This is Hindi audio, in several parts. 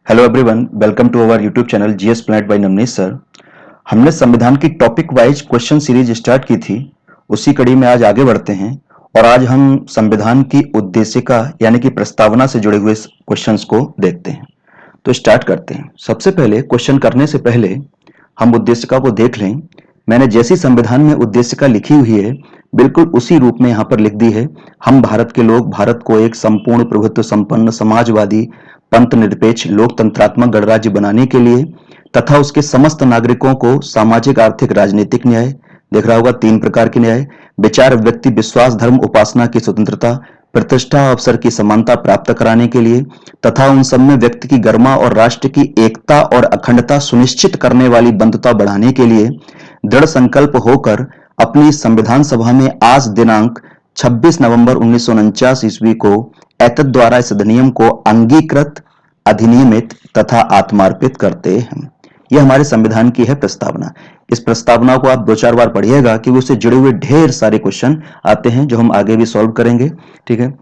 Hello everyone, welcome to our YouTube channel GS planet by Navneet sir. हमने संविधान की topic wise question series start की थी, उसी कड़ी में आज आगे बढ़ते हैं और आज हम संविधान की उद्देशिका यानी कि प्रस्तावना से जुड़े हुए क्वेश्चंस को देखते हैं। तो स्टार्ट करते हैं। सबसे पहले क्वेश्चन करने से पहले हम उद्देशिका को देख लें। मैंने जैसी संविधान में उद्देशिका लिखी हुई है बिल्कुल उसी रूप में यहाँ पर लिख दी है। हम भारत के लोग भारत को एक संपूर्ण प्रभुत्व संपन्न समाजवादी पंथ निरपेक्ष लोकतंत्रात्मक गणराज्य बनाने के लिए तथा उसके समस्त नागरिकों को सामाजिक आर्थिक राजनीतिक न्याय, देख रहा होगा 3 प्रकार के न्याय, विचार व्यक्ति विश्वास धर्म उपासना की स्वतंत्रता, प्रतिष्ठा अवसर की समानता प्राप्त कराने के लिए तथा उन सब में व्यक्ति की गरिमा और राष्ट्र की एकता और अखंडता सुनिश्चित करने वाली बंधुता बढ़ाने के लिए दृढ़ संकल्प होकर अपनी संविधान सभा में आज दिनांक 26 नवंबर 1949 ईस्वी को एतद द्वारा इस अधिनियम को अंगीकृत, अधिनियमित तथा आत्मार्पित करते हैं। यह हमारे संविधान की है प्रस्तावना। इस प्रस्तावना को आप 2-4 बार पढ़िएगा कि उससे जुड़े हुए ढेर सारे क्वेश्चन आते हैं जो हम आगे भी सॉल्व करेंगे। ठीक है,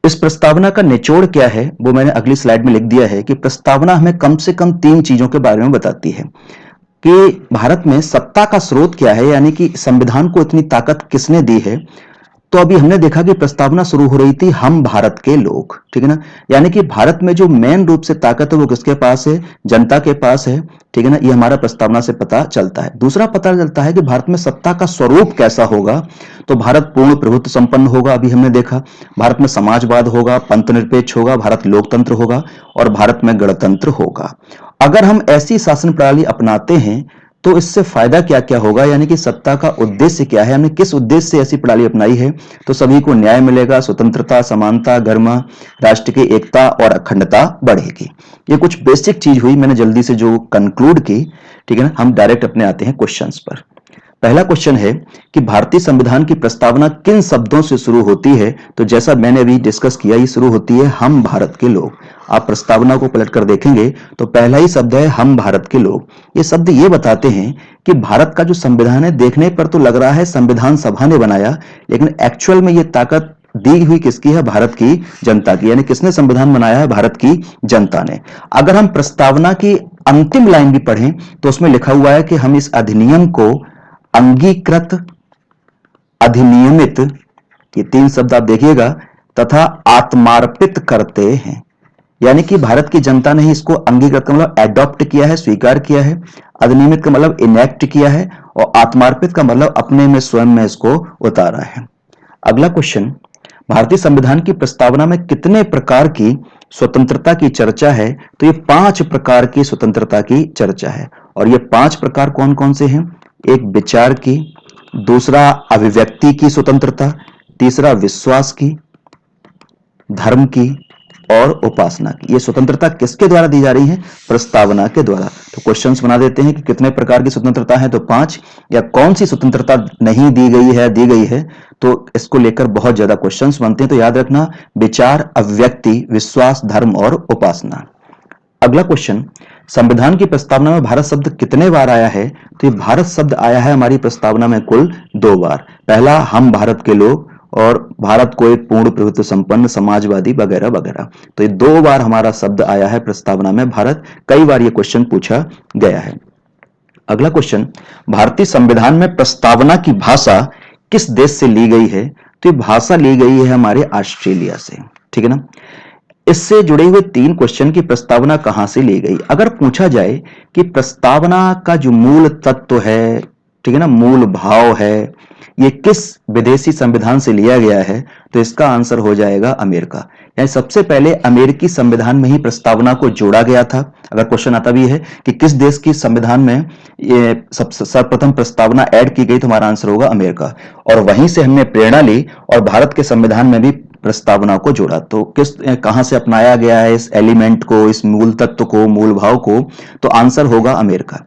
इस प्रस्तावना का निचोड़ क्या है वो मैंने अगली स्लाइड में लिख दिया है कि प्रस्तावना हमें कम से कम 3 चीजों के बारे में बताती है कि भारत में सत्ता का स्रोत क्या है, यानी कि संविधान को इतनी ताकत किसने दी है। तो अभी हमने देखा कि प्रस्तावना शुरू हो रही थी हम भारत के लोग, ठीक है ना, यानी कि भारत में जो मेन रूप से ताकत है वो किसके पास है, जनता के पास है। ठीक है ना, ये हमारा प्रस्तावना से पता चलता है। दूसरा पता चलता है कि भारत में सत्ता का स्वरूप कैसा होगा। तो भारत पूर्ण प्रभुत्व संपन्न होगा, अभी हमने देखा। भारत में समाजवाद होगा, पंथ निरपेक्ष होगा, भारत लोकतंत्र होगा और भारत में गणतंत्र होगा। अगर हम ऐसी शासन प्रणाली अपनाते हैं तो इससे फायदा क्या क्या होगा, यानी कि सत्ता का उद्देश्य क्या है, हमने किस उद्देश्य से ऐसी प्रणाली अपनाई है। तो सभी को न्याय मिलेगा, स्वतंत्रता, समानता, गरिमा, राष्ट्र की एकता और अखंडता बढ़ेगी। ये कुछ बेसिक चीज हुई, मैंने जल्दी से जो कंक्लूड की। ठीक है ना, हम डायरेक्ट अपने आते हैं क्वेश्चंस पर। पहला क्वेश्चन है कि भारतीय संविधान की प्रस्तावना किन शब्दों से शुरू होती है। तो जैसा मैंने अभी डिस्कस किया, ये शुरू होती है हम भारत के लोग। आप प्रस्तावना को पलटकर देखेंगे तो पहला ही शब्द है हम भारत के लोग। ये शब्द ये बताते हैं कि भारत का जो संविधान है, देखने पर तो लग रहा है संविधान सभा ने बनाया, लेकिन एक्चुअल में ये ताकत दी हुई किसकी है, भारत की जनता की। यानी किसने संविधान बनाया है, भारत की जनता ने। अगर हम प्रस्तावना की अंतिम लाइन भी पढ़ें तो उसमें लिखा हुआ है कि हम इस अधिनियम को अंगीकृत, अधिनियमित, ये 3 शब्द आप देखिएगा, तथा आत्मार्पित करते हैं। यानी कि भारत की जनता ने ही इसको अंगीकृत का मतलब एडॉप्ट किया है, स्वीकार किया है। अधिनियमित का मतलब इनेक्ट किया है और आत्मार्पित का मतलब अपने में स्वयं में इसको उतारा है। अगला क्वेश्चन, भारतीय संविधान की प्रस्तावना में कितने प्रकार की स्वतंत्रता की चर्चा है। तो ये 5 प्रकार की स्वतंत्रता की चर्चा है। और ये 5 प्रकार कौन कौन से हैं, एक विचार की, दूसरा अभिव्यक्ति की स्वतंत्रता, तीसरा विश्वास की, धर्म की और उपासना की। ये स्वतंत्रता किसके द्वारा दी जा रही है, प्रस्तावना के द्वारा। तो क्वेश्चंस बना देते हैं कि कितने प्रकार की स्वतंत्रता है, तो 5, या कौन सी स्वतंत्रता नहीं दी गई है, दी गई है। तो इसको लेकर बहुत ज्यादा क्वेश्चंस बनते हैं। तो याद रखना, विचार, अभिव्यक्ति, विश्वास, धर्म और उपासना। अगला क्वेश्चन, संविधान की प्रस्तावना में भारत शब्द कितने बार आया है। तो ये भारत शब्द आया है हमारी प्रस्तावना में कुल 2 बार। पहला हम भारत के लोग और भारत को एक पूर्ण प्रभुत्व संपन्न समाजवादी वगैरह वगैरह। तो ये 2 बार हमारा शब्द आया है प्रस्तावना में भारत। कई बार ये क्वेश्चन पूछा गया है। अगला क्वेश्चन, भारतीय संविधान में प्रस्तावना की भाषा किस देश से ली गई है। तो ये भाषा ली गई है हमारे ऑस्ट्रेलिया से। ठीक है ना, इससे जुड़े हुए 3 क्वेश्चन की प्रस्तावना कहां से ली गई। अगर पूछा जाए कि प्रस्तावना का जो मूल तत्व है, ठीक है ना, मूल भाव है, ये किस विदेशी संविधान से लिया गया है, तो इसका आंसर हो जाएगा अमेरिका। यानी सबसे पहले अमेरिकी संविधान में ही प्रस्तावना को जोड़ा गया था। अगर क्वेश्चन आता भी है कि किस देश की संविधान में ये सर्वप्रथम प्रस्तावना ऐड की गई, तो हमारा आंसर होगा अमेरिका। और वहीं से हमने प्रेरणा ली और भारत के संविधान में भी प्रस्तावना को जोड़ा। तो किस कहां से अपनाया गया है इस एलिमेंट को, इस मूल तत्व को, मूल भाव को, तो आंसर होगा अमेरिका।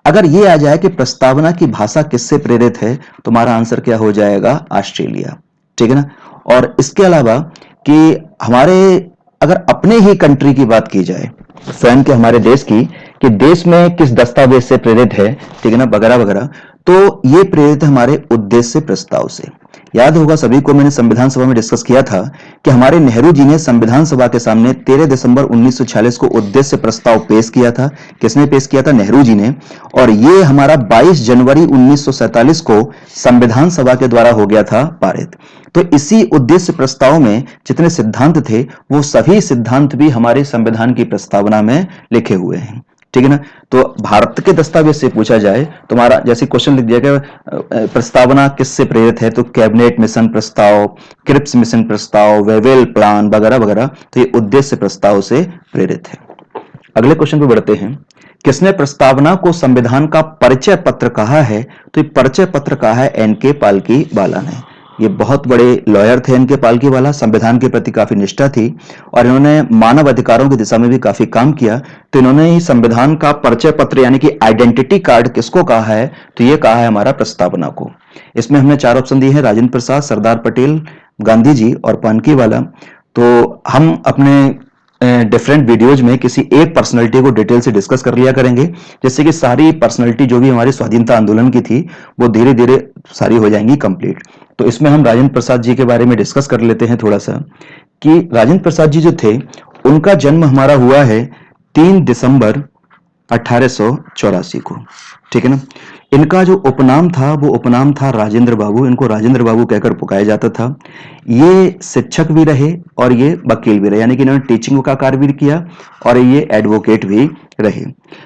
अगर ये आ जाए कि प्रस्तावना की भाषा किससे प्रेरित है, तो हमारा आंसर क्या हो जाएगा, ऑस्ट्रेलिया। ठीक है ना। और इसके अलावा कि हमारे अगर अपने ही कंट्री की बात की जाए, स्वयं के हमारे देश की, कि देश में किस दस्तावेज से प्रेरित है, ठीक है ना, वगैरह वगैरह, तो ये प्रेरित है हमारे उद्देश्य प्रस्ताव से। याद होगा सभी को, मैंने संविधान सभा में डिस्कस किया था कि हमारे नेहरू जी ने संविधान सभा के सामने 13 दिसंबर 1946 को उद्देश्य प्रस्ताव पेश किया था। किसने पेश किया था? नेहरू जी ने। और ये हमारा 22 जनवरी 1947 को संविधान सभा के द्वारा हो गया था पारित। तो इसी उद्देश्य प्रस्ताव में जितने सिद्धांत थे वो सभी सिद्धांत भी हमारे संविधान की प्रस्तावना में लिखे हुए हैं। ठीक है ना? तो भारत के दस्तावेज से पूछा जाए तो हमारा जैसे क्वेश्चन लिख दिया गया, प्रस्तावना किससे प्रेरित है? तो कैबिनेट मिशन प्रस्ताव, क्रिप्स मिशन प्रस्ताव, वेवेल प्लान वगैरह वगैरह, तो ये उद्देश्य प्रस्ताव से प्रेरित है। अगले क्वेश्चन पे बढ़ते हैं। किसने प्रस्तावना को संविधान का परिचय पत्र कहा है? तो ये परिचय पत्र कहा है एन.के. पालकीवाला ने। ये बहुत बड़े लॉयर थे एन.के. पालकीवाला, संविधान के प्रति काफी निष्ठा थी और इन्होंने मानव अधिकारों की दिशा में भी काफी काम किया। तो इन्होंने ही संविधान का परिचय पत्र यानी कि आइडेंटिटी कार्ड किसको कहा है? तो ये कहा है हमारा प्रस्तावना को। इसमें हमने 4 ऑप्शन दिए हैं, राजेंद्र प्रसाद, सरदार पटेल, गांधी जी और पालकीवाला। तो हम अपने डिफरेंट वीडियोज में किसी एक पर्सनैलिटी को डिटेल से डिस्कस कर लिया करेंगे, जिससे कि सारी पर्सनैलिटी जो भी हमारी स्वाधीनता आंदोलन की थी वो धीरे धीरे सारी हो जाएंगी कंप्लीट। तो इसमें हम राजेंद्र प्रसाद जी के बारे में डिस्कस कर लेते हैं थोड़ा सा, कि राजेंद्र प्रसाद जी जो थे उनका जन्म हमारा हुआ है 3 दिसंबर 1884 को। ठीक है ना? इनका जो उपनाम था वो उपनाम था राजेंद्र बाबू। इनको राजेंद्र बाबू कहकर पुकारा जाता था। ये शिक्षक भी रहे और ये वकील भी रहे, यानी कि इन्होंने टीचिंग का कार्य भी किया और ये एडवोकेट भी रहे।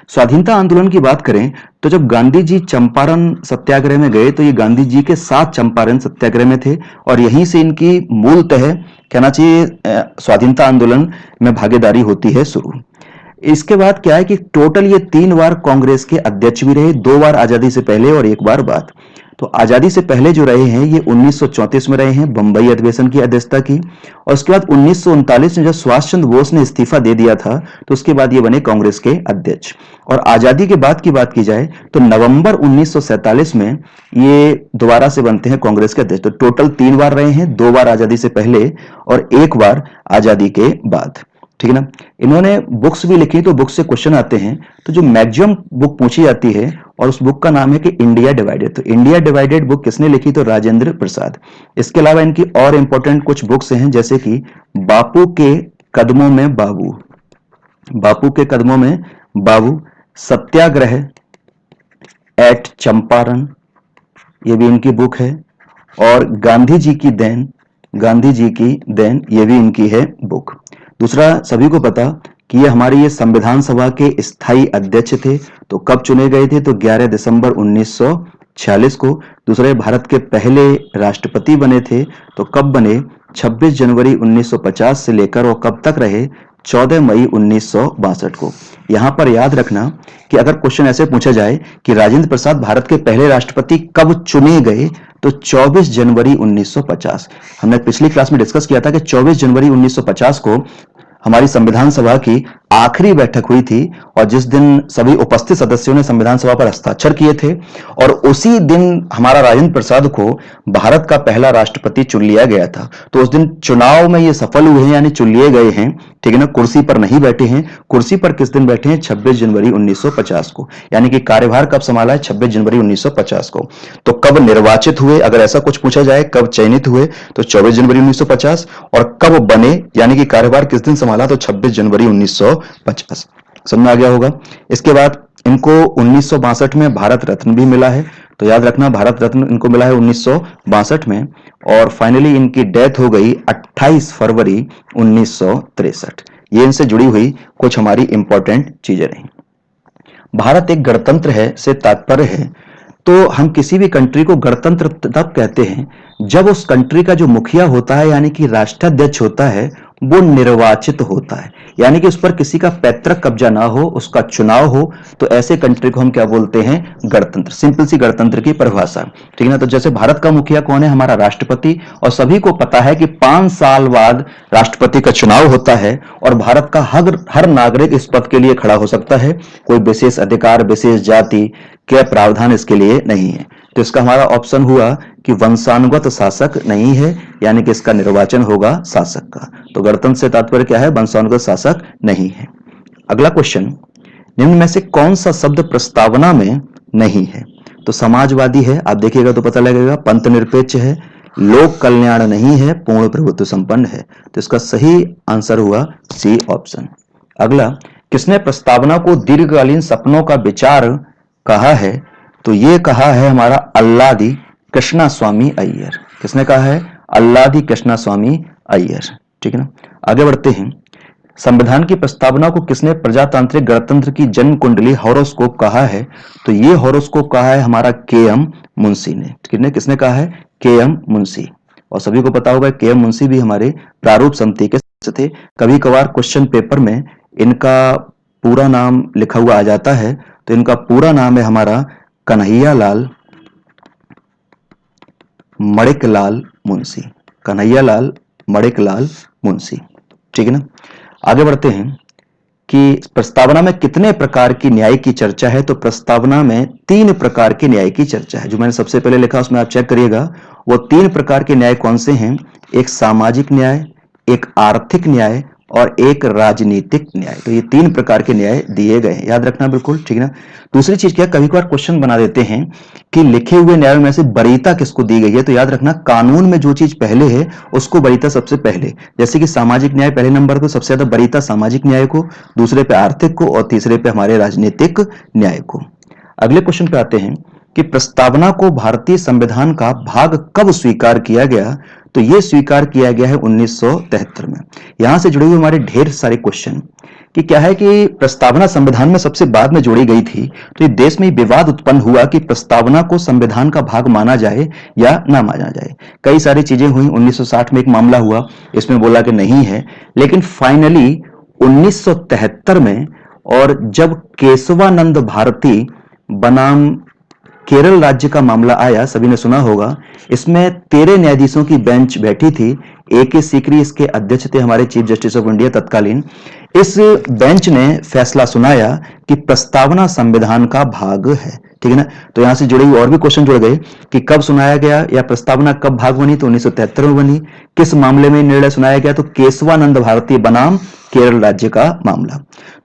स्वाधीनता आंदोलन की बात करें तो जब गांधी जी चंपारण सत्याग्रह में गए तो ये गांधी जी के साथ चंपारण सत्याग्रह में थे और यहीं से इनकी मूलतः कहना चाहिए स्वाधीनता आंदोलन में भागीदारी होती है शुरू। इसके बाद क्या है कि टोटल ये 3 बार कांग्रेस के अध्यक्ष भी रहे, 2 बार आजादी से पहले और 1 बार बाद। तो आजादी से पहले जो रहे हैं ये 1934 में रहे हैं, बंबई अधिवेशन की अध्यक्षता की, और उसके बाद 1939 में जब सुभाष चंद्र बोस ने इस्तीफा दे दिया था तो उसके बाद ये बने कांग्रेस के अध्यक्ष। और आजादी के बाद की बात की जाए तो नवंबर 1947 में ये दोबारा से बनते हैं कांग्रेस के अध्यक्ष। तो टोटल 3 बार रहे हैं, 2 बार आजादी से पहले और 1 बार आजादी के बाद। ठीक है ना? इन्होंने बुक्स भी लिखी, तो बुक से क्वेश्चन आते हैं। तो जो मैक्सिमम बुक पूछी जाती है और उस बुक का नाम है कि इंडिया डिवाइडेड। तो इंडिया डिवाइडेड बुक किसने लिखी? तो राजेंद्र प्रसाद। इसके अलावा इनकी और इंपॉर्टेंट कुछ बुक्स हैं, जैसे कि बापू के कदमों में बाबू, बापू के कदमों में बाबू, सत्याग्रह एट चंपारण, ये भी इनकी बुक है, और गांधी जी की देन, गांधी जी की देन, ये भी इनकी है बुक। दूसरा, सभी को पता कि ये हमारे ये संविधान सभा के स्थायी अध्यक्ष थे। तो कब चुने गए थे? तो 11 दिसंबर 1946 को। दूसरे, भारत के पहले राष्ट्रपति बने थे। तो कब बने? 26 जनवरी 1950 से लेकर और कब तक रहे? 14 मई 1962 को। यहां पर याद रखना कि अगर क्वेश्चन ऐसे पूछा जाए कि राजेंद्र प्रसाद भारत के पहले राष्ट्रपति कब चुने गए, तो 24 जनवरी 1950। हमने पिछली क्लास में डिस्कस किया था कि 24 जनवरी 1950 को हमारी संविधान सभा की आखिरी बैठक हुई थी और जिस दिन सभी उपस्थित सदस्यों ने संविधान सभा पर हस्ताक्षर किए थे, और उसी दिन हमारा राजेंद्र प्रसाद को भारत का पहला राष्ट्रपति चुन लिया गया था। तो उस दिन चुनाव में ये सफल हुए हैं, यानी चुन लिए गए हैं। ठीक है ना? कुर्सी पर नहीं बैठे हैं। कुर्सी पर किस दिन बैठे हैं? 26 जनवरी 1950 को। यानी कि कार्यभार कब संभाला है? 26 जनवरी 1950 को। तो कब निर्वाचित हुए, अगर ऐसा कुछ पूछा जाए, कब चयनित हुए, तो 24 जनवरी 1950। और कब बने, यानी कि कार्यभार किस दिन संभाला? तो 26 जनवरी 1950। समझ में आ गया होगा। इसके बाद इनको 1962 में भारत रत्न भी मिला है। तो याद रखना, भारत रत्न इनको मिला है 1962 में। और फाइनली इनकी डेथ हो गई 28 फरवरी 1963। ये इनसे जुड़ी हुई कुछ हमारी इंपॉर्टेंट चीजें रही। भारत एक गणतंत्र है से तात्पर्य है, तो हम किसी भी कंट्री को गणतंत्र तब कहते हैं जब उस कंट्री का जो मुखिया होता है, यानी कि राष्ट्राध्यक्ष होता है, वो निर्वाचित होता है, यानी कि उस पर किसी का पैतृक कब्जा ना हो, उसका चुनाव हो। तो ऐसे कंट्री को हम क्या बोलते हैं? गणतंत्र। सिंपल सी गणतंत्र की परिभाषा। ठीक है ना? तो जैसे भारत का मुखिया कौन है? हमारा राष्ट्रपति। और सभी को पता है कि 5 साल बाद राष्ट्रपति का चुनाव होता है और भारत का हर नागरिक इस पद के लिए खड़ा हो सकता है। कोई विशेष अधिकार, विशेष जाति के प्रावधान इसके लिए नहीं है। तो इसका हमारा ऑप्शन हुआ कि वंशानुगत शासक नहीं है, यानी कि इसका निर्वाचन होगा शासक का। तो गणतंत्र से तात्पर्य क्या है? वंशानुगत शासक नहीं है। अगला क्वेश्चन, निम्न में से कौन सा शब्द प्रस्तावना में नहीं है? तो समाजवादी है, आप देखिएगा तो पता लगेगा। पंथ निरपेक्ष है, लोक कल्याण नहीं है, पूर्ण प्रभुत्व संपन्न है। तो इसका सही आंसर हुआ सी ऑप्शन। अगला, किसने प्रस्तावना को दीर्घकालीन सपनों का विचार कहा है? तो ये कहा है हमारा अल्लादी कृष्णास्वामी अय्यर। किसने कहा है? अल्लादी कृष्णास्वामी अय्यर। ठीक है ना। आगे बढ़ते हैं। संविधान की प्रस्तावना को किसने प्रजातांत्रिक गणतंत्र की जन्म कुंडली हॉरोस्कोप कहा है? तो ये हॉरोस्कोप कहा है हमारा के.एम. मुंशी ने। किसने कहा है? के.एम. मुंशी। और सभी को पता होगा के.एम. मुंशी भी हमारे प्रारूप समिति के सदस्य थे। कभी कभार क्वेश्चन पेपर में इनका पूरा नाम लिखा हुआ आ जाता है, तो इनका पूरा नाम है हमारा कन्हैयालाल मणिकलाल मुंशी। कन्हैयालाल मणिकलाल मुंशी। ठीक है ना। आगे बढ़ते हैं कि प्रस्तावना में कितने प्रकार की न्याय की चर्चा है? तो प्रस्तावना में 3 प्रकार के न्याय की चर्चा है। जो मैंने सबसे पहले लिखा उसमें आप चेक करिएगा, वो 3 प्रकार के न्याय कौन से हैं? एक सामाजिक न्याय, एक आर्थिक न्याय और एक राजनीतिक न्याय। तो ये 3 प्रकार के न्याय दिए गए हैं, याद रखना बिल्कुल। ठीक है ना। दूसरी चीज क्या, कभी कभार क्वेश्चन बना देते हैं कि लिखे हुए न्यायों में से वरीयता किसको दी गई है? तो याद रखना कानून में जो चीज पहले है उसको वरीयता सबसे पहले। जैसे कि सामाजिक न्याय पहले नंबर पर, सबसे ज्यादा वरीयता सामाजिक न्याय को, दूसरे पे आर्थिक को और तीसरे पे हमारे राजनीतिक न्याय को। अगले क्वेश्चन पे आते हैं कि प्रस्तावना को भारतीय संविधान का भाग कब स्वीकार किया गया? तो यह स्वीकार किया गया है 1973 में। यहां से जुड़े हुए हमारे ढेर सारे क्वेश्चन कि क्या है कि प्रस्तावना संविधान में सबसे बाद में जोड़ी गई थी, तो ये देश में विवाद उत्पन्न हुआ कि प्रस्तावना को संविधान का भाग माना जाए या ना माना जाए। कई सारी चीजें हुई। 1960 में एक मामला हुआ, इसमें बोला कि नहीं है, लेकिन फाइनली 1973 में, और जब केशवानंद भारती बनाम केरल राज्य का मामला आया, सभी ने सुना होगा, इसमें 13 न्यायाधीशों की बेंच बैठी थी। ए.के. सीकरी इसके अध्यक्ष थे, हमारे चीफ जस्टिस ऑफ इंडिया तत्कालीन। इस बेंच ने फैसला सुनाया कि प्रस्तावना संविधान का भाग है। ठीक है ना। तो यहां से जुड़े हुए और भी क्वेश्चन जुड़ गए कि कब सुनाया गया या प्रस्तावना कब भाग बनी? तो 1973 में बनी। किस मामले में निर्णय सुनाया गया? तो केशवानंद भारती बनाम केरल राज्य का मामला।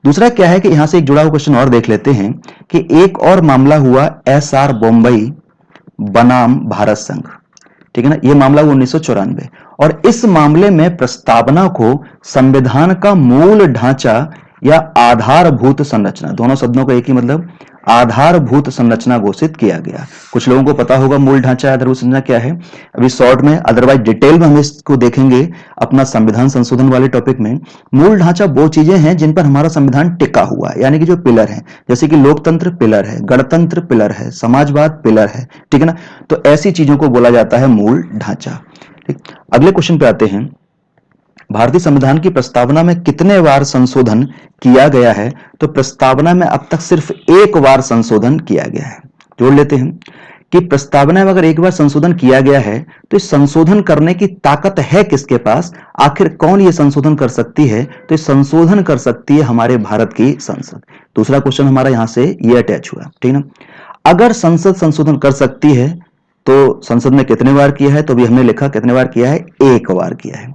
दूसरा क्या है कि यहां से एक जुड़ा हुआ क्वेश्चन और देख लेते हैं कि एक और मामला हुआ एस.आर. बॉम्बई बनाम भारत संघ। ठीक है ना। यह मामला हुआ 1994, और इस मामले में प्रस्तावना को संविधान का मूल ढांचा या आधारभूत संरचना, दोनों शब्दों का एक ही मतलब, आधारभूत संरचना घोषित किया गया। कुछ लोगों को पता होगा मूल ढांचा आधारभूत संरचना क्या है, अभी शॉर्ट में, अदरवाइज डिटेल में हम इसको देखेंगे अपना संविधान संशोधन वाले टॉपिक में। मूल ढांचा वो चीजें हैं जिन पर हमारा संविधान टिका हुआ है, यानी कि जो पिलर है, जैसे कि लोकतंत्र पिलर है, गणतंत्र पिलर है, समाजवाद पिलर है। ठीक है ना। तो ऐसी चीजों को बोला जाता है मूल ढांचा। ठीक। अगले क्वेश्चन पे आते हैं, भारतीय संविधान की प्रस्तावना में कितने बार संशोधन किया गया है? तो प्रस्तावना में अब तक सिर्फ 1 बार संशोधन किया गया है। जोड़ लेते हैं कि प्रस्तावना में अगर 1 बार संशोधन किया गया है तो इस संशोधन करने की ताकत है किसके पास? आखिर कौन ये संशोधन कर सकती है? तो ये संशोधन कर सकती है हमारे भारत की संसद। दूसरा क्वेश्चन हमारा यहां से ये अटैच हुआ। ठीक है ना। अगर संसद संशोधन कर सकती है तो संसद ने कितने बार किया है? तो अभी हमने लिखा कितने बार किया है? 1 बार किया है।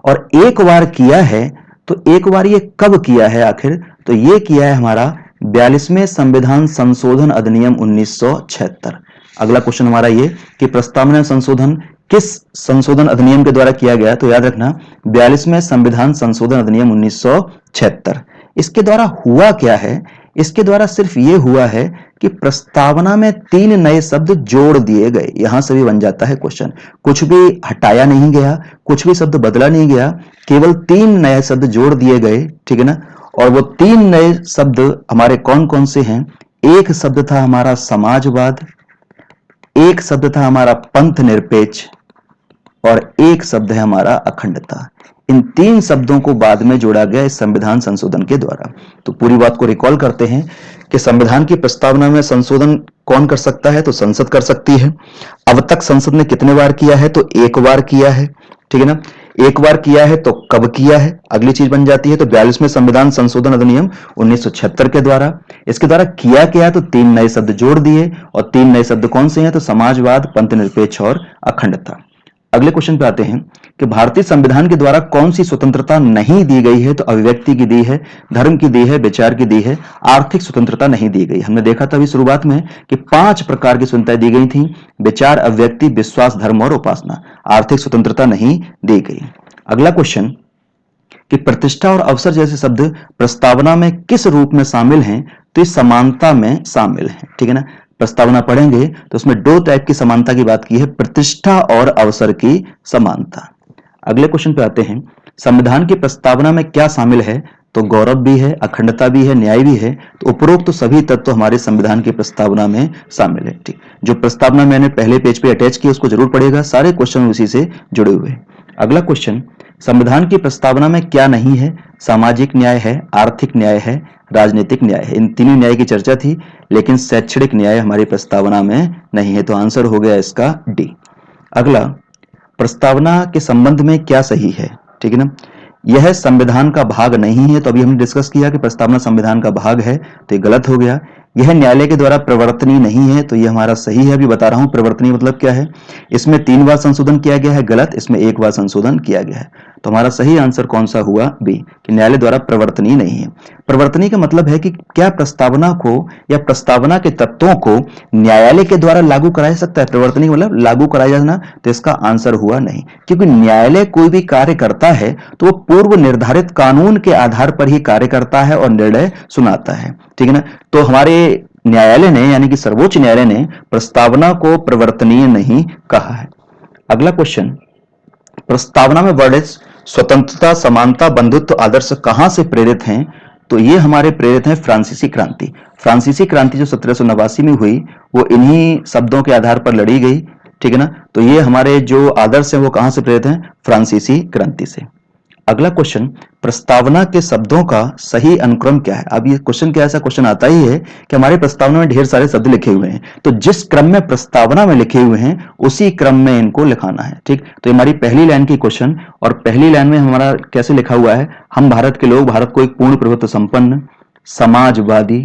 और 1 बार किया है तो 1 बार ये कब किया है आखिर? तो ये किया है हमारा 42वें संविधान संशोधन अधिनियम 1976। अगला क्वेश्चन हमारा ये कि प्रस्तावना संशोधन किस संशोधन अधिनियम के द्वारा किया गया? तो याद रखना 42वें संविधान संशोधन अधिनियम 1976। इसके द्वारा हुआ क्या है? इसके द्वारा सिर्फ ये हुआ है कि प्रस्तावना में 3 नए शब्द जोड़ दिए गए। यहां से भी बन जाता है क्वेश्चन, कुछ भी हटाया नहीं गया, कुछ भी शब्द बदला नहीं गया, केवल 3 नए शब्द जोड़ दिए गए। ठीक है ना। और वो 3 नए शब्द हमारे कौन कौन से हैं? एक शब्द था हमारा समाजवाद, एक शब्द था हमारा पंथ निरपेक्ष, और एक शब्द है हमारा अखंडता। इन 3 शब्दों को बाद में जोड़ा गया इस संविधान संशोधन के द्वारा। तो पूरी बात को रिकॉल करते हैं कि संविधान की प्रस्तावना में संशोधन कौन कर सकता है? तो संसद कर सकती है। अब तक संसद ने कितने बार किया है? तो 1 बार किया है। ठीक है ना। 1 बार किया है तो कब किया है? अगली चीज बन जाती है। तो 42वें संविधान संशोधन अधिनियम 1976 के द्वारा। इसके द्वारा किया क्या? तो 3 नए शब्द जोड़ दिए, और 3 नए शब्द कौन से हैं? तो समाजवाद, पंथ निरपेक्ष और अखंडता। अगले क्वेश्चन पे आते हैं कि भारतीय संविधान के द्वारा कौन सी स्वतंत्रता नहीं दी गई है? तो अभिव्यक्ति की दी है, धर्म की दी है, विचार की दी है, आर्थिक स्वतंत्रता नहीं दी गई। हमने देखा था अभी शुरुआत में कि 5 प्रकार की स्वतंत्रता दी गई थी, विचार, अभिव्यक्ति, विश्वास, धर्म और उपासना। आर्थिक स्वतंत्रता नहीं दी गई। अगला क्वेश्चन कि प्रतिष्ठा और अवसर जैसे शब्द प्रस्तावना में किस रूप में शामिल हैं? तो इस समानता में शामिल है, ठीक है ना। प्रस्तावना पढ़ेंगे तो उसमें 2 टाइप की समानता की बात की है, प्रतिष्ठा और अवसर की समानता। अगले क्वेश्चन पे आते हैं, संविधान की प्रस्तावना में क्या शामिल है? तो गौरव भी है, अखंडता भी है, न्याय भी है। तो उपरोक्त तो सभी तत्व हमारे संविधान की प्रस्तावना में शामिल है। ठीक, जो प्रस्तावना मैंने पहले पेज पे अटैच की उसको जरूर पढ़ेगा, सारे क्वेश्चन उसी से जुड़े हुए हैं। अगला क्वेश्चन, संविधान की प्रस्तावना में क्या नहीं है? सामाजिक न्याय है, आर्थिक न्याय है, राजनीतिक न्याय है। इन तीनों न्याय की चर्चा थी, लेकिन शैक्षणिक न्याय हमारी प्रस्तावना में नहीं है, तो आंसर हो गया इसका डी। अगला, प्रस्तावना के संबंध में क्या सही है? ठीक है ना, यह संविधान का भाग नहीं है, तो अभी हमने डिस्कस किया कि प्रस्तावना संविधान का भाग है, तो ये गलत हो गया। यह न्यायालय के द्वारा प्रवर्तनीय नहीं है, तो ये हमारा सही है। अभी बता रहा हूं प्रवर्तनीय मतलब क्या है। इसमें 3 बार संशोधन किया गया है, गलत, इसमें 1 बार संशोधन किया गया है। तो हमारा सही आंसर कौन सा हुआ? बी, कि न्यायालय द्वारा प्रवर्तनीय नहीं है। प्रवर्तनीय का मतलब है कि क्या प्रस्तावना को या प्रस्तावना के तत्वों को न्यायालय के द्वारा लागू कराया सकता है? प्रवर्तनीय मतलब लागू कराया जाना, तो इसका आंसर हुआ नहीं, क्योंकि न्यायालय कोई भी कार्य करता है तो वो पूर्व निर्धारित कानून के आधार पर ही कार्य करता है और निर्णय सुनाता है। ठीक है ना, तो हमारे न्यायालय ने यानी कि सर्वोच्च न्यायालय ने प्रस्तावना को प्रवर्तनीय नहीं कहा है। अगला क्वेश्चन, प्रस्तावना में वर्णित स्वतंत्रता, समानता, बंधुत्व आदर्श कहां से प्रेरित हैं? तो ये हमारे प्रेरित हैं फ्रांसीसी क्रांति। फ्रांसीसी क्रांति जो 1789 में हुई वो इन्हीं शब्दों के आधार पर लड़ी गई। ठीक है ना, तो ये हमारे जो आदर्श हैं वो कहां से प्रेरित हैं? फ्रांसीसी क्रांति से। अगला क्वेश्चन, प्रस्तावना के शब्दों का सही अनुक्रम क्या है? अब ये क्वेश्चन क्या, ऐसा क्वेश्चन आता ही है कि हमारे प्रस्तावना में ढेर सारे शब्द लिखे हुए हैं, तो जिस क्रम में प्रस्तावना में लिखे हुए हैं उसी क्रम में इनको लिखाना है। ठीक, तो हमारी पहली लाइन की क्वेश्चन, और पहली लाइन में हमारा कैसे लिखा हुआ है? हम भारत के लोग भारत को एक पूर्ण प्रभुत्व संपन्न, समाजवादी,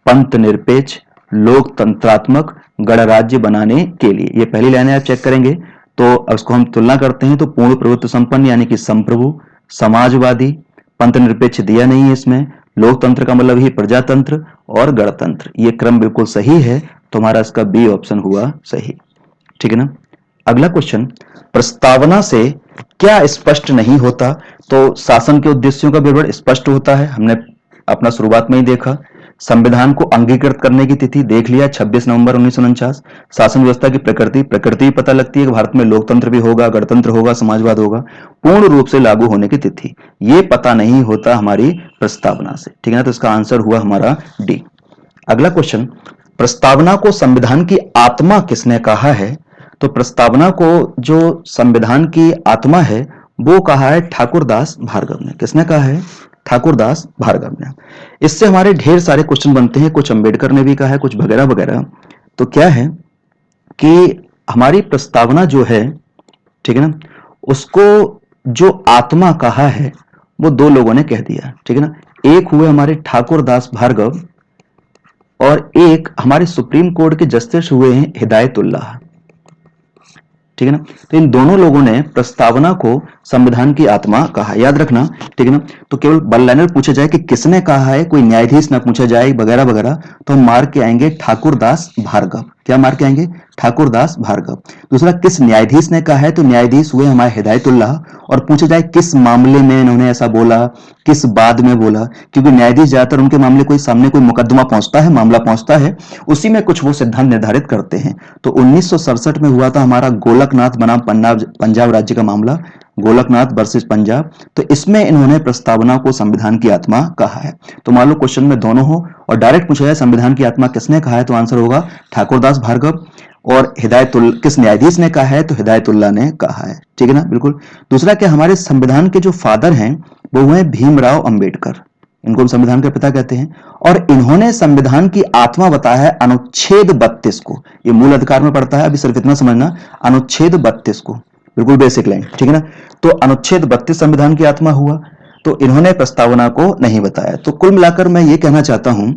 पंथ निरपेक्ष, लोकतंत्रात्मक गणराज्य बनाने के लिए, ये पहली लाइन है। आप चेक करेंगे तो उसको हम तुलना करते हैं तो पूर्ण प्रभुत्व संपन्न यानी कि संप्रभु, समाजवादी, पंथ निरपेक्ष दिया नहीं है इसमें, लोकतंत्र का मतलब ही प्रजातंत्र, और गणतंत्र। ये क्रम बिल्कुल सही है, तो हमारा इसका बी ऑप्शन हुआ सही। ठीक है ना। अगला क्वेश्चन, प्रस्तावना से क्या स्पष्ट नहीं होता? तो शासन के उद्देश्यों का विवरण स्पष्ट होता है, हमने अपना शुरुआत में ही देखा। संविधान को अंगीकृत करने की तिथि देख लिया, 26 नवंबर 1949। शासन व्यवस्था की प्रकृति भी पता लगती है कि भारत में लोकतंत्र भी होगा, गणतंत्र होगा, समाजवाद होगा। पूर्ण रूप से लागू होने की तिथि ये पता नहीं होता हमारी प्रस्तावना से। ठीक है ना, तो इसका आंसर हुआ हमारा डी। अगला क्वेश्चन, प्रस्तावना को संविधान की आत्मा किसने कहा है? तो प्रस्तावना को जो संविधान की आत्मा है वो कहा है ठाकुरदास भार्गव ने। किसने कहा है? ठाकुरदास भार्गव ने। इससे हमारे ढेर सारे क्वेश्चन बनते हैं, कुछ अंबेडकर ने भी कहा है, कुछ वगैरह वगैरह। तो क्या है कि हमारी प्रस्तावना जो है, ठीक है ना, उसको जो आत्मा कहा है वो 2 लोगों ने कह दिया। ठीक है ना, एक हुए हमारे ठाकुरदास भार्गव और एक हमारे सुप्रीम कोर्ट के जस्टिस हुए हैं हिदायतुल्लाह। ठीक है ना, तो इन दोनों लोगों ने प्रस्तावना को संविधान की आत्मा कहा, याद रखना। ठीक है ना, तो केवल वन लाइनर पूछा जाए कि किसने कहा है, कोई न्यायाधीश ना पूछा जाए वगैरह वगैरह, तो हम मार के आएंगे ठाकुरदास भार्गव। क्या मार के आएंगे? ठाकुरदास भार्गव। दूसरा, किस न्यायाधीश ने कहा है? तो न्यायाधीश हुए हमारे हिदायतुल्लाह। और पूछा जाए किस मामले में इन्होंने ऐसा बोला, किस बाद में बोला, क्योंकि न्यायाधीश ज्यादातर उनके मामले कोई सामने कोई मुकदमा पहुंचता है, मामला पहुंचता है, उसी में कुछ वो सिद्धांत निर्धारित करते हैं। तो 1967 में हुआ था हमारा गोलकनाथ बनाम पंजाब राज्य का मामला, गोलकनाथ वर्सेस पंजाब। तो इसमें इन्होंने प्रस्तावना को संविधान की आत्मा कहा है। तो मान लो क्वेश्चन में दोनों हो और डायरेक्ट पूछा जाए संविधान की आत्मा किसने कहा है, तो आंसर होगा ठाकुरदास भार्गव। और किस न्यायाधीश ने कहा है? तो हिदायतुल्लाह ने कहा है। ठीक है ना, बिल्कुल। दूसरा, क्या हमारे संविधान के जो फादर हैं वो हुए भीमराव अंबेडकर, इनको हम संविधान के पिता कहते हैं। और इन्होंने संविधान की आत्मा बताया है अनुच्छेद 32 को। ये मूल अधिकार में पड़ता है, अभी सिर्फ इतना समझना, अनुच्छेद 32 को, बिल्कुल बेसिक लाइन। ठीक है ना, तो अनुच्छेद 32 संविधान की आत्मा हुआ, तो इन्होंने प्रस्तावना को नहीं बताया। तो कुल मिलाकर मैं ये कहना चाहता हूं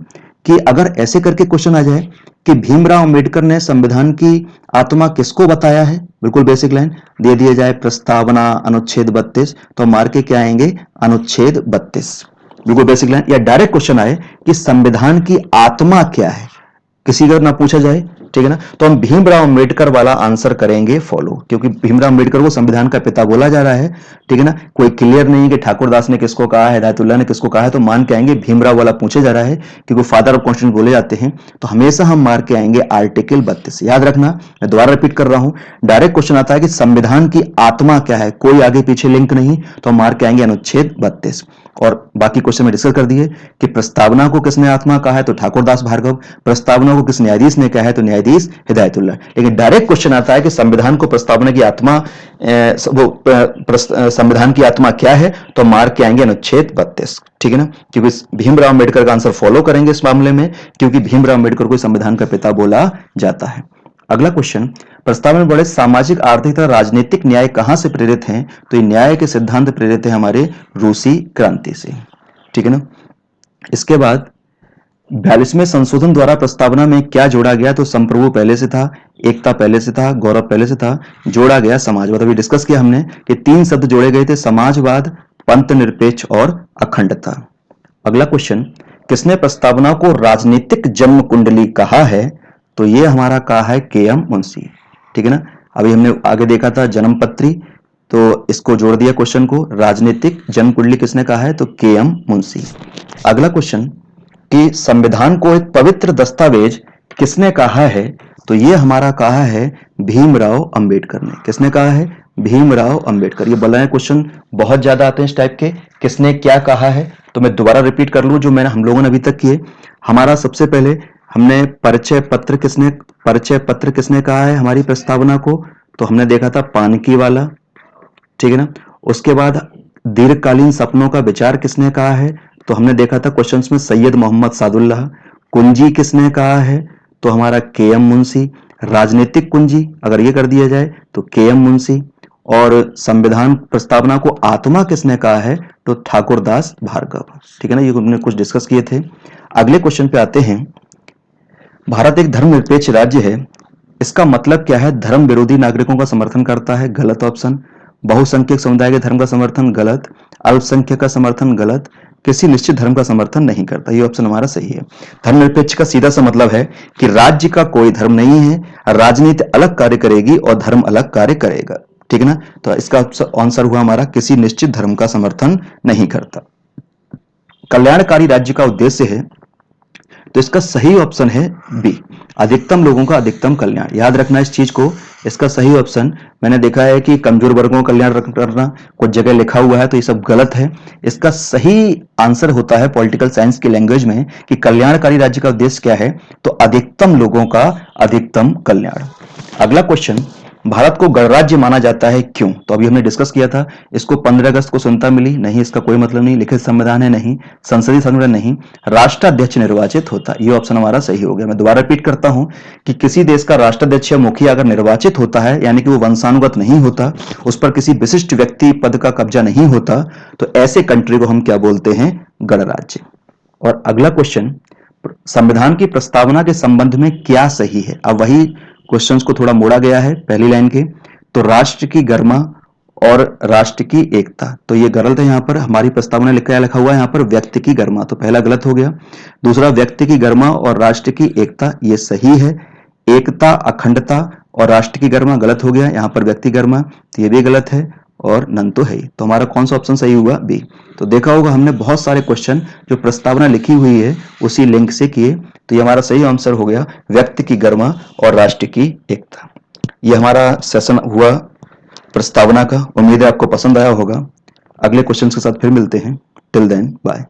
कि अगर ऐसे करके क्वेश्चन आ जाए कि भीमराव अंबेडकर ने संविधान की आत्मा किसको बताया है, बिल्कुल बेसिक लाइन दे दिया जाए प्रस्तावना अनुच्छेद 32, तो मार्क के क्या आएंगे अनुच्छेद 32, बिल्कुल बेसिक लाइन। या डायरेक्ट क्वेश्चन आए कि संविधान की आत्मा क्या है, किसी का ना पूछा जाए, ठीक है ना, तो हम भीमराव अंबेडकर वाला आंसर करेंगे फॉलो, क्योंकि भीमराव अंबेडकर को संविधान का पिता बोला जा रहा है, ठीक है ना। कोई क्लियर नहीं कि ठाकुरदास ने किसको कहा है, हिदायतुल्लाह ने किसको कहा है, तो मान के आएंगे भीमराव वाला पूछे जा रहा है, क्योंकि फादर ऑफ कॉन्स्टिट्यूशन बोले जाते हैं, तो हमेशा हम मार के आएंगे आर्टिकल 32। याद रखना, मैं दोबारा रिपीट कर रहा हूं, डायरेक्ट क्वेश्चन आता है कि संविधान की आत्मा क्या है, कोई आगे पीछे लिंक नहीं, तो हम मार के आएंगे अनुच्छेद 32। और बाकी क्वेश्चन में डिस्कस कर दिए कि प्रस्तावना को किसने आत्मा कहा है, तो ठाकुरदास भार्गव, प्रस्तावना को किस न्यायाधीश ने कहा है, तो न्यायाधीश हिदायतुल्लाह। लेकिन डायरेक्ट क्वेश्चन आता है कि संविधान को प्रस्तावना की आत्मा संविधान की आत्मा क्या है, तो मार्क के आएंगे अनुच्छेद 32, ठीक है ना, क्योंकि भीमराव अंबेडकर का आंसर फॉलो करेंगे इस मामले में, क्योंकि भीमराव अंबेडकर को संविधान का पिता बोला जाता है। अगला क्वेश्चन, प्रस्तावना में बड़े सामाजिक आर्थिक तथा राजनीतिक न्याय कहां से प्रेरित हैं, तो ये न्याय के सिद्धांत प्रेरित है हमारे रूसी क्रांति से, ठीक है ना। इसके बाद 42वें संशोधन द्वारा प्रस्तावना में क्या जोड़ा गया, तो संप्रभु पहले से था, एकता पहले से था, गौरव पहले से था, जोड़ा गया समाजवाद। अभी डिस्कस किया हमने कि 3 शब्द जोड़े गए थे, समाजवाद, पंथ निरपेक्ष और अखंडता। अगला क्वेश्चन, किसने प्रस्तावना को राजनीतिक जन्म कुंडली कहा है, तो ये हमारा कहा है के.एम. मुंशी, ठीक है ना। अभी हमने आगे देखा था जन्मपत्री, तो इसको जोड़ दिया क्वेश्चन को, राजनीतिक जन्म कुंडली किसने कहा है, तो के.एम. मुंशी। अगला क्वेश्चन कि संविधान को एक पवित्र दस्तावेज किसने कहा है, तो ये हमारा कहा है भीमराव अंबेडकर ने। किसने कहा है, भीमराव अंबेडकर। ये बोला है क्वेश्चन बहुत ज्यादा आते हैं इस टाइप के, किसने क्या कहा है, तो मैं दोबारा रिपीट कर लूं जो मैंने हम लोगों ने अभी तक किए। हमारा सबसे पहले हमने परिचय पत्र किसने कहा है हमारी प्रस्तावना को, तो हमने देखा था पानकी वाला, ठीक है ना। उसके बाद दीर्घकालीन सपनों का विचार किसने कहा है, तो हमने देखा था क्वेश्चंस में सैयद मोहम्मद सादुल्लाह। कुंजी किसने कहा है, तो हमारा के.एम. मुंशी। राजनीतिक कुंजी अगर ये कर दिया जाए तो के.एम. मुंशी। और संविधान प्रस्तावना को आत्मा किसने कहा है, तो ठाकुरदास भार्गव, ठीक है ना। ये हमने कुछ डिस्कस किए थे। अगले क्वेश्चन पे आते हैं, भारत एक धर्मनिरपेक्ष राज्य है, इसका मतलब क्या है, धर्म विरोधी नागरिकों का समर्थन करता है, गलत ऑप्शन। बहुसंख्यक समुदाय के धर्म का समर्थन, गलत। अल्पसंख्यक का समर्थन, गलत। किसी निश्चित धर्म का समर्थन नहीं करता, ये ऑप्शन हमारा सही है। धर्मनिरपेक्ष का सीधा सा मतलब है कि राज्य का कोई धर्म नहीं है, राजनीति अलग कार्य करेगी और धर्म अलग कार्य करेगा, ठीक है ना। तो इसका आंसर हुआ हमारा किसी निश्चित धर्म का समर्थन नहीं करता। कल्याणकारी राज्य का उद्देश्य है, तो इसका सही ऑप्शन है बी, अधिकतम लोगों का अधिकतम कल्याण। याद रखना इस चीज को, इसका सही ऑप्शन, मैंने देखा है कि कमजोर वर्गों का कल्याण करना कुछ जगह लिखा हुआ है, तो ये सब गलत है। इसका सही आंसर होता है पॉलिटिकल साइंस की लैंग्वेज में कि कल्याणकारी राज्य का उद्देश्य क्या है, तो अधिकतम लोगों का अधिकतम कल्याण। अगला क्वेश्चन, भारत को गणराज्य माना जाता है क्यों, तो अभी हमने डिस्कस किया था, इसको 15 अगस्त को स्वतंत्रता मिली, नहीं इसका कोई मतलब नहीं, लिखित संविधान है नहीं, संसदीय संगठन नहीं, राष्ट्राध्यक्ष निर्वाचित होता, ये ऑप्शन हमारा सही हो गया। मैं दोबारा रिपीट करता हूं कि किसी देश का राष्ट्राध्यक्ष या मुखिया अगर निर्वाचित होता है, यानी कि वो वंशानुगत नहीं होता, उस पर किसी विशिष्ट व्यक्ति पद का कब्जा नहीं होता, तो ऐसे कंट्री को हम क्या बोलते हैं, गणराज्य। और अगला क्वेश्चन, संविधान की प्रस्तावना के संबंध में क्या सही है, अब वही क्वेश्चंस को थोड़ा मोड़ा गया है पहली लाइन के, तो राष्ट्र की गरिमा और राष्ट्र की एकता, तो ये गलत है। यहाँ पर हमारी प्रस्तावना लिखा हुआ है यहाँ पर व्यक्ति की गरिमा, तो पहला गलत हो गया। दूसरा व्यक्ति की गरिमा और राष्ट्र की एकता, ये सही है। एकता, अखंडता और राष्ट्र की गरिमा गलत हो गया, यहाँ पर व्यक्ति गरिमा, तो ये भी गलत है। और नन तो है ही, तो हमारा कौन सा ऑप्शन सही हुआ, बी। तो देखा होगा हमने बहुत सारे क्वेश्चन जो प्रस्तावना लिखी हुई है उसी लिंक से किए, तो ये हमारा सही आंसर हो गया व्यक्ति की गरिमा और राष्ट्र की एकता। ये हमारा सेशन हुआ प्रस्तावना का, उम्मीद है आपको पसंद आया होगा। अगले क्वेश्चन के साथ फिर मिलते हैं, टिल देन बाय।